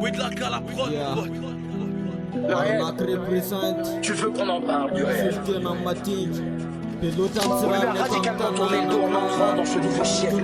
Wedlack à la prod, Arnaque représente. Tu veux qu'on en parle du réel? Système amatique. Pilote en On a radicalement tourné le dos en entrant dans ce nouveau siècle.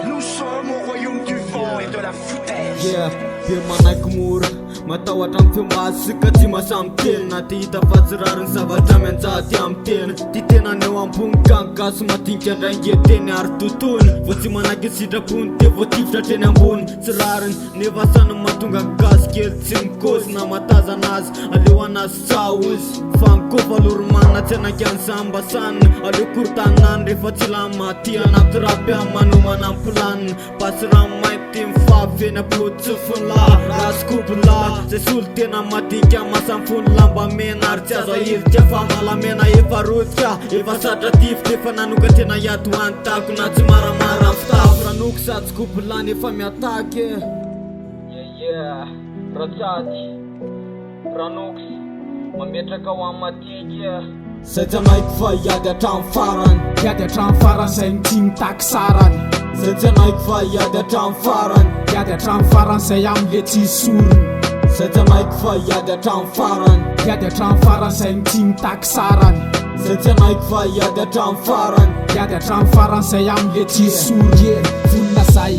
Nous sommes au royaume du vent et de la foutaise. Yeah, pirmanaky mora matahotra amin'ny fiomasika tsy masamby na ty hita fa tsy rariny zavatra mianjaty amin'ny tena ty tenany eo ambony kangasy madinika andraingeteny ary tontony vo tsy manaky sitrapony te vo tifitra treny ambony tsy rariny nefa sany mahatonga gasy kely tsy mikosy na mataza anazy aleo anazy tsa ozy fa mikofa loromana tsy anaky any sambasanina aleo korotanany rehefa tsy lamaty anaty rapy amin'ny manomana amin'ny planiny basy ranomaity ty mifavy aplotsy fonla raskopla zay solo tena madika masamfony lamba mena ary tsy azo ahilika fa malamena efa rotika efa satra tify efa nanoka tena hiato antako na tsy maramara fitafo ranoko sady kopla nefa miataky ratsady ranoks mametraka ho amin'ny matiky Sady anaiky fa hiady hatramy farany Hiady hatramy farany zay nity mitaky sarany Sady anaiky fa hiady hatramy farany Hiady hatramy farany zay amile tsy sorony Sady anaiky fa hiady hatramy farany Hiady hatramy farany zay nity mitaky sarany Sady anaiky fa hiady hatramy farany Hiady hatramy farany zay amile tsy sorony Volona zay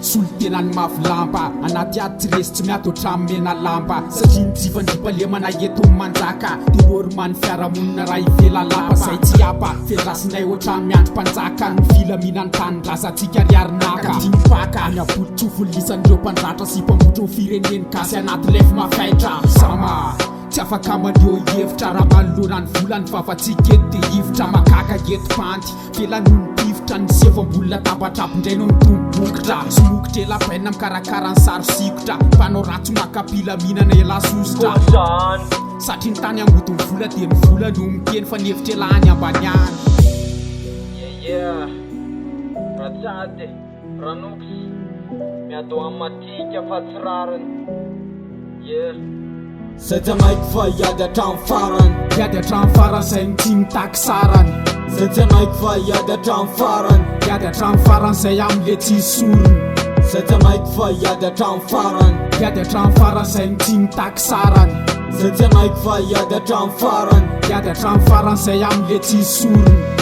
solo tenany mafy lampa anaty ady tsy resy tsy miato hatramy mena lampa satria nitsifandripalemana eto manjaka telory many fiaramonina raha ivela lapa zay tsy apa fendrasinay ohatrany miandro mpanjaka ny filamina ny tanindrasantsika riarinaka timpaka ny abolotsofony lisan'ireo mpandratra sy mpambotra ho fireneny kasy anaty lefa mafaitra sama tsy afaka maneo hevitra raha manoloana ny volany fafatsika eto de hivitra makaka eto panty felanony tivitra ny sevam-bolona tapatrapindraino ny tombobokotra somokotra elapaina mikarakara ny sary sikotra mpanao ratso makapilaminana elasositra satria ny tany angodiny vola de ny vola no miteny fa nevitra elahany ambany any ratsady ranoks miado amin'ny matika fa tsy rariny Sady anaiky fa hiady hatramy farany Hiady hatramy farany zay nity mitaky sarany Sady anaiky fa hiady hatramy farany Hiady hatramy farany zay amile tsy sorony Sady anaiky fa hiady hatramy farany Hiady hatramy farany zay nity mitaky sarany Sady anaiky fa hiady hatramy farany Hiady hatramy farany zay amile tsy sorony